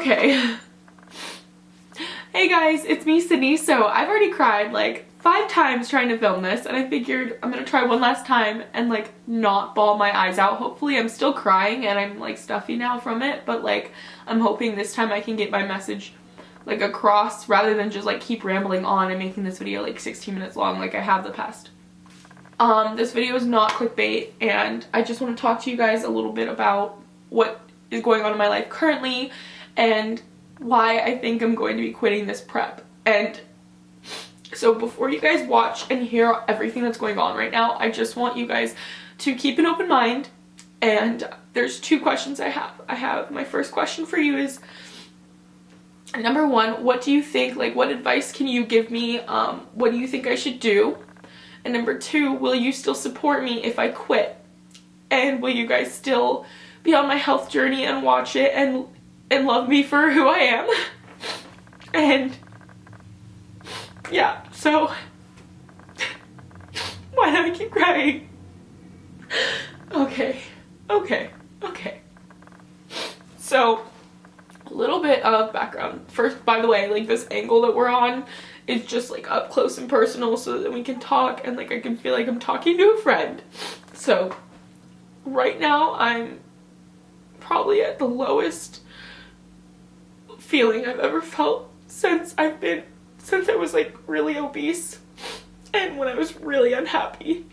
Okay. Hey guys, it's me, Sydney. So I've already cried like 5 times trying to film this, and I figured I'm gonna try one last time and like not bawl my eyes out. Hopefully I'm still crying and I'm like stuffy now from it, but like I'm hoping this time I can get my message like across rather than just like keep rambling on and making this video like 16 minutes long like I have the past. This video is not clickbait, and I just want to talk to you guys a little bit about what is going on in my life currently and why I think I'm going to be quitting this prep. And so before you guys watch and hear everything that's going on right now, I just want you guys to keep an open mind, and there's 2 questions I have. My first question for you is, number 1, what do you think, like what advice can you give me? What do you think I should do? And number 2, will you still support me if I quit? And will you guys still be on my health journey and watch it and love me for who I am? And yeah, so why do I keep crying? Okay. So a little bit of background. First, by the way, like this angle that we're on is just like up close and personal so that we can talk and like I can feel like I'm talking to a friend. So right now I'm probably at the lowest feeling I've ever felt since I was like really obese and when I was really unhappy.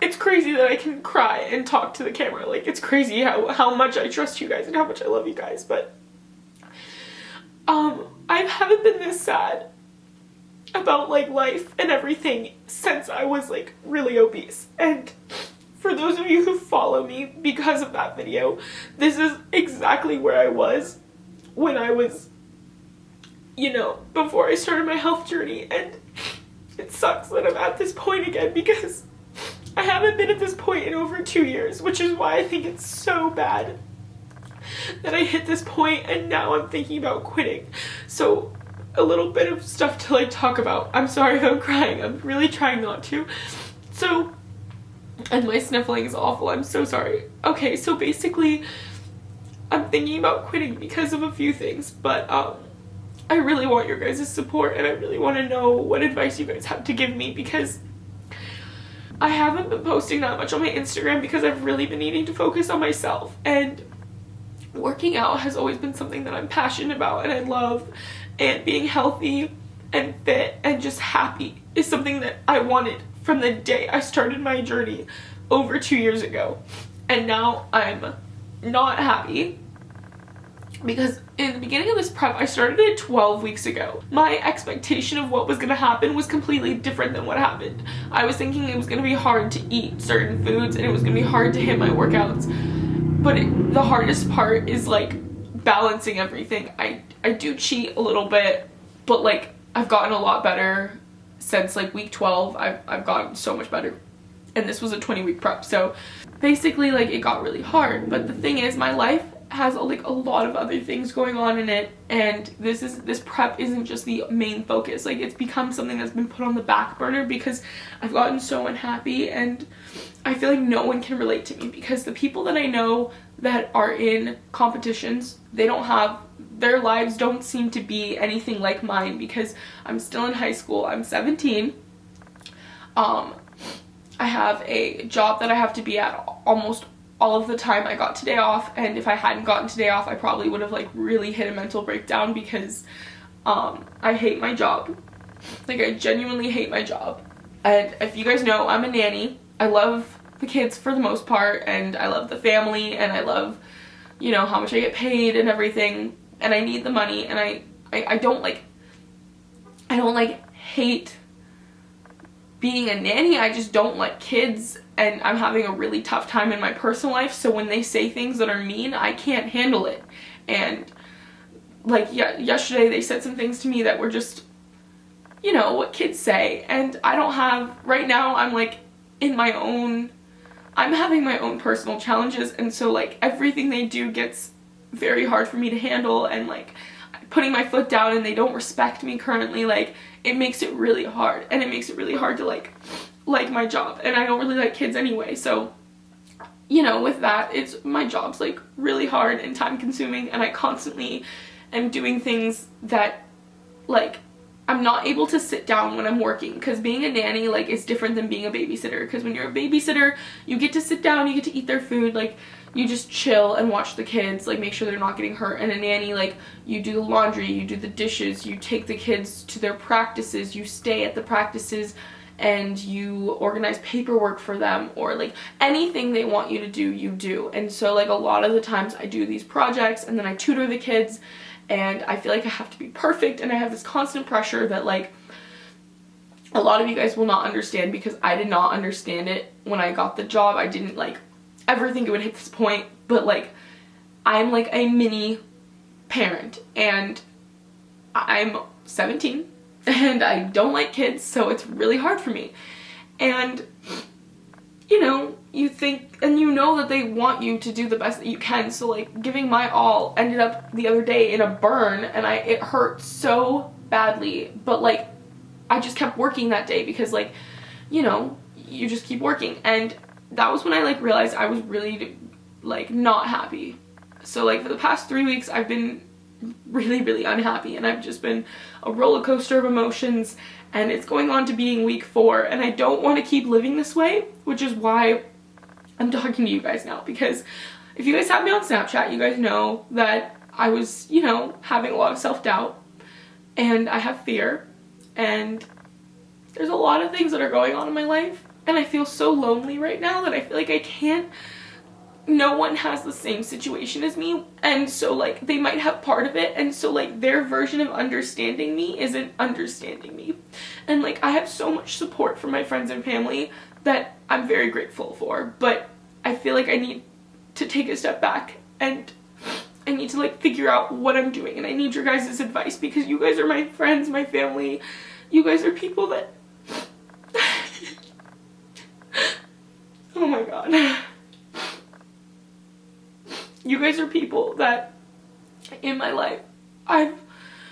It's crazy that I can cry and talk to the camera. Like, it's crazy how much I trust you guys and how much I love you guys, but I haven't been this sad about like life and everything since I was like really obese. And for those of you who follow me because of that video, this is exactly where I was when I was, you know, before I started my health journey. And it sucks that I'm at this point again because I haven't been at this point in over 2 years, which is why I think it's so bad that I hit this point and now I'm thinking about quitting. So a little bit of stuff to like talk about. I'm sorry if I'm crying. I'm really trying not to. So, and my sniffling is awful. I'm so sorry. Okay, so basically I'm thinking about quitting because of a few things, but I really want your guys' support and I really want to know what advice you guys have to give me because I haven't been posting that much on my Instagram because I've really been needing to focus on myself, and working out has always been something that I'm passionate about and I love, and being healthy and fit and just happy is something that I wanted from the day I started my journey over 2 years ago. And now I'm not happy because in the beginning of this prep, I started it 12 weeks ago. My expectation of what was going to happen was completely different than what happened. I was thinking it was going to be hard to eat certain foods and it was going to be hard to hit my workouts. But the hardest part is like balancing everything. I do cheat a little bit, but like I've gotten a lot better since like week 12. I've gotten so much better. And this was a 20-week prep. So basically like it got really hard. But the thing is, my life has like a lot of other things going on in it, and this prep isn't just the main focus. Like, it's become something that's been put on the back burner because I've gotten so unhappy, and I feel like no one can relate to me because the people that I know that are in competitions, their lives don't seem to be anything like mine because I'm still in high school. I'm 17. I have a job that I have to be at almost all of the time. I got today off, and if I hadn't gotten today off, I probably would have like really hit a mental breakdown because I hate my job. Like, I genuinely hate my job. And if you guys know, I'm a nanny. I love the kids for the most part, and I love the family, and I love, you know, how much I get paid and everything, and I need the money, and I don't hate being a nanny. I just don't like kids, and I'm having a really tough time in my personal life, so when they say things that are mean, I can't handle it. And like, yeah, yesterday they said some things to me that were just, you know, what kids say, and I don't have, right now I'm like I'm having my own personal challenges, and so like everything they do gets very hard for me to handle, and like putting my foot down and they don't respect me currently, like it makes it really hard, and it makes it really hard to like my job, and I don't really like kids anyway, so you know, with that, my job's like really hard and time consuming, and I constantly am doing things that like I'm not able to sit down when I'm working, because being a nanny like is different than being a babysitter, because when you're a babysitter you get to sit down, you get to eat their food, like you just chill and watch the kids, like make sure they're not getting hurt. And a nanny, like you do the laundry, you do the dishes, you take the kids to their practices, you stay at the practices, and you organize paperwork for them, or like anything they want you to do, you do. And so like a lot of the times I do these projects and then I tutor the kids, and I feel like I have to be perfect, and I have this constant pressure that like a lot of you guys will not understand, because I did not understand it when I got the job. I didn't like ever think it would hit this point, but like I'm like a mini parent, and I'm 17 and I don't like kids, so it's really hard for me. And you know, you think and you know that they want you to do the best that you can, so like giving my all ended up the other day in a burn, and it hurt so badly, but like I just kept working that day, because like, you know, you just keep working. And that was when I like realized I was really like not happy. So like for the past 3 weeks I've been really unhappy, and I've just been a roller coaster of emotions, and it's going on to being week 4, and I don't want to keep living this way, which is why I'm talking to you guys now. Because if you guys have me on Snapchat, you guys know that I was, you know, having a lot of self-doubt, and I have fear, and there's a lot of things that are going on in my life, and I feel so lonely right now that I feel like I can't, no one has the same situation as me, and so like they might have part of it, and so like their version of understanding me isn't understanding me. And like I have so much support from my friends and family that I'm very grateful for, but I feel like I need to take a step back, and I need to like figure out what I'm doing, and I need your guys' advice, because you guys are my friends, my family. You guys are people that oh my god. You guys are people that in my life I've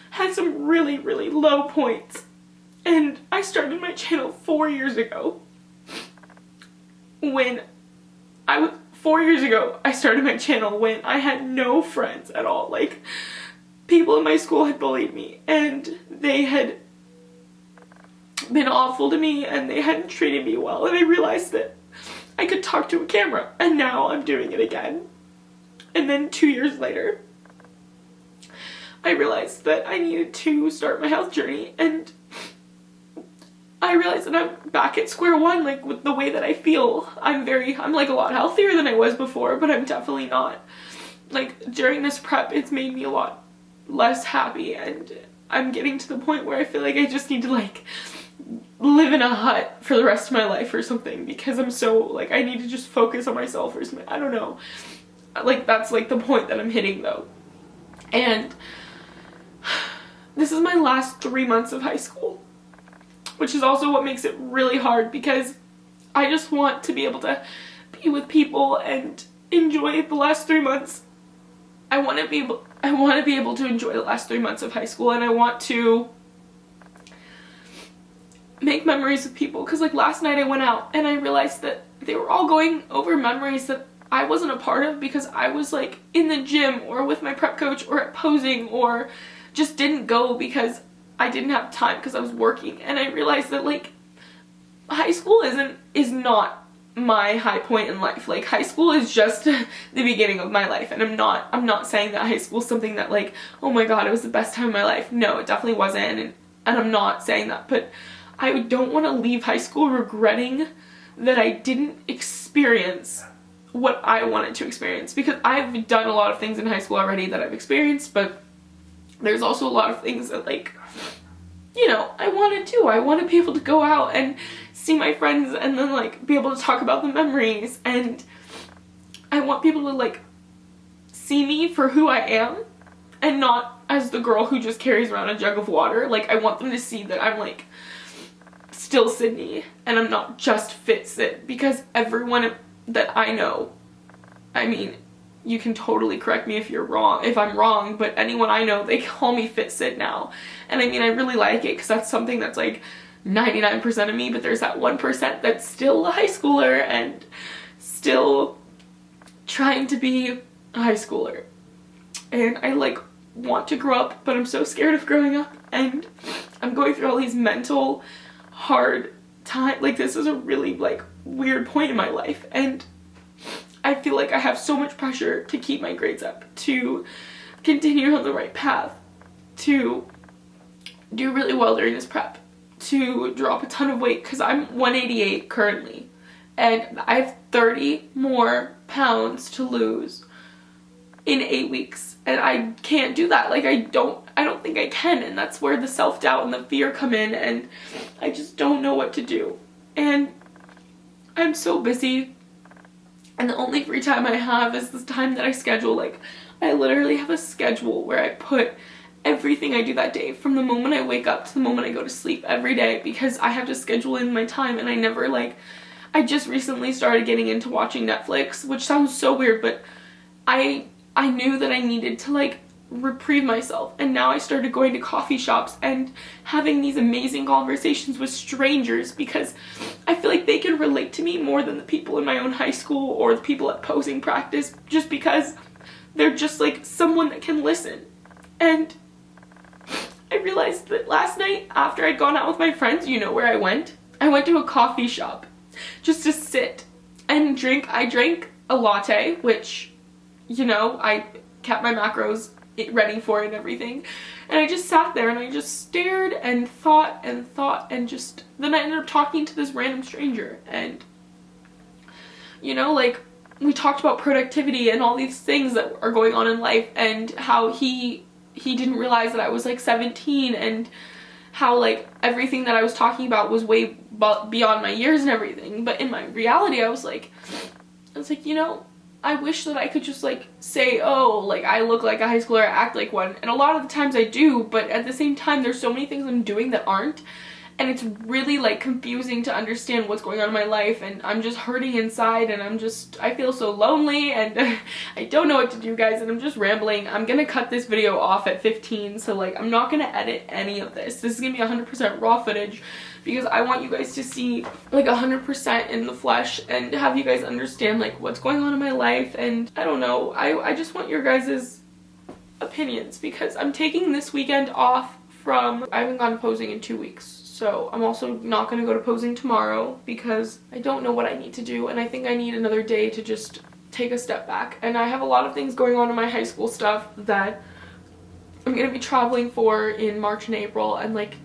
had some really low points, and I started my channel 4 years ago. I started my channel when I had no friends at all. Like, people in my school had bullied me, and they had been awful to me, and they hadn't treated me well, and I realized that I could talk to a camera, and now I'm doing it again. And then 2 years later, I realized that I needed to start my health journey, and I realized that I'm back at square one, like with the way that I feel. I'm like a lot healthier than I was before, but I'm definitely not. Like during this prep, it's made me a lot less happy, and I'm getting to the point where I feel like I just need to like live in a hut for the rest of my life or something, because I'm so like, I need to just focus on myself or something. I don't know. Like that's like the point that I'm hitting though. And this is my last 3 months of high school, which is also what makes it really hard, because I just want to be able to be with people and enjoy the last 3 months. I want to be able to enjoy the last 3 months of high school, and I want to make memories with people, because like last night I went out and I realized that they were all going over memories that I wasn't a part of, because I was like in the gym or with my prep coach or at posing, or just didn't go because I didn't have time because I was working. And I realized that like high school is not my high point in life. Like high school is just the beginning of my life, and I'm not saying that high school is something that like, oh my god, it was the best time of my life. No, it definitely wasn't, and I'm not saying that, but I don't want to leave high school regretting that I didn't experience what I wanted to experience, because I've done a lot of things in high school already that I've experienced, but there's also a lot of things that like, you know, I want to do. I want to be able to go out and see my friends, and then like be able to talk about the memories, and I want people to like see me for who I am, and not as the girl who just carries around a jug of water. Like I want them to see that I'm like still Sydney, and I'm not just fit Sid, because everyone that I know, I mean, you can totally correct me if I'm wrong, but anyone I know, they call me fit Sid now. And I mean, I really like it, because that's something that's like 99% of me, but there's that 1% that's still a high schooler and still trying to be a high schooler. And I like want to grow up, but I'm so scared of growing up, and I'm going through all these mental hard time. Like, this is a really like weird point in my life, and I feel like I have so much pressure to keep my grades up, to continue on the right path, to do really well during this prep, to drop a ton of weight, because I'm 188 currently and I have 30 more pounds to lose in 8 weeks, and I can't do that. Like, I don't think I can, and that's where the self-doubt and the fear come in, and I just don't know what to do. And I'm so busy, and the only free time I have is this time that I schedule. Like, I literally have a schedule where I put everything I do that day, from the moment I wake up to the moment I go to sleep every day, because I have to schedule in my time, and I never like, I just recently started getting into watching Netflix, which sounds so weird, but I knew that I needed to like reprieve myself, and now I started going to coffee shops and having these amazing conversations with strangers, because I feel like they can relate to me more than the people in my own high school or the people at posing practice, just because they're just like someone that can listen. And I realized that last night, after I'd gone out with my friends, you know where I went? I went to a coffee shop just to sit and drink. I drank a latte, which, you know, I kept my macros ready for it and everything. And I just sat there and I just stared and thought, and just, then I ended up talking to this random stranger. And, you know, like, we talked about productivity and all these things that are going on in life, and how he didn't realize that I was like 17, and how like everything that I was talking about was way beyond my years and everything. But in my reality, I was like, you know, I wish that I could just like say, oh, like I look like a high schooler, I act like one. And a lot of the times I do, but at the same time, there's so many things I'm doing that aren't. And it's really like confusing to understand what's going on in my life, and I'm just hurting inside, and I feel so lonely, and I don't know what to do, guys, and I'm just rambling. I'm gonna cut this video off at 15, so like I'm not gonna edit any of this. This is gonna be 100% raw footage, because I want you guys to see like 100% in the flesh, and have you guys understand like what's going on in my life. And I don't know, I just want your guys' opinions, because I'm taking this weekend off from, I haven't gone posing in 2 weeks. So I'm also not going to go to posing tomorrow, because I don't know what I need to do, and I think I need another day to just take a step back. And I have a lot of things going on in my high school stuff that I'm going to be traveling for in March and April, and like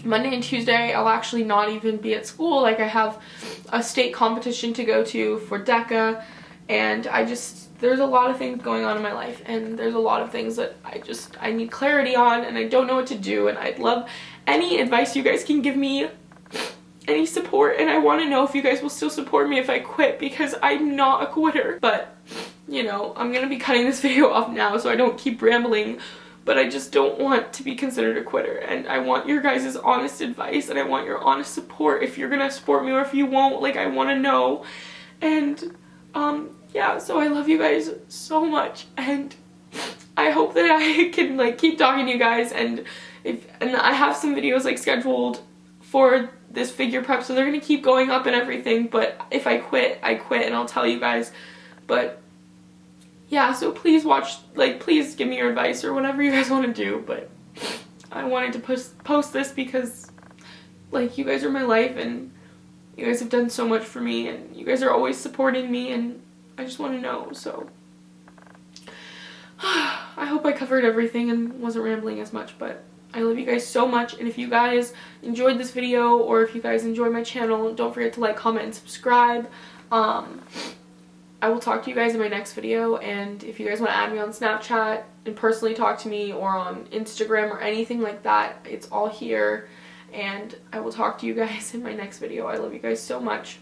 Monday and Tuesday I'll actually not even be at school. Like, I have a state competition to go to for DECA, and there's a lot of things going on in my life, and there's a lot of things that I need clarity on, and I don't know what to do. And I'd love any advice you guys can give me, any support, and I want to know if you guys will still support me if I quit, because I'm not a quitter. But, you know, I'm gonna be cutting this video off now so I don't keep rambling, but I just don't want to be considered a quitter, and I want your guys' honest advice, and I want your honest support, if you're gonna support me or if you won't. Like, I want to know. And yeah, so I love you guys so much, and I hope that I can like keep talking to you guys, and I have some videos like scheduled for this figure prep, so they're gonna keep going up and everything. But if I quit, I quit, and I'll tell you guys. But yeah, so please watch, like, please give me your advice or whatever you guys want to do. But I wanted to post this because, like, you guys are my life, and you guys have done so much for me, and you guys are always supporting me, and I just want to know. So I hope I covered everything and wasn't rambling as much, but I love you guys so much. And if you guys enjoyed this video, or if you guys enjoy my channel, don't forget to like, comment, and subscribe. I will talk to you guys in my next video, and if you guys want to add me on Snapchat and personally talk to me, or on Instagram or anything like that, it's all here, and I will talk to you guys in my next video. I love you guys so much.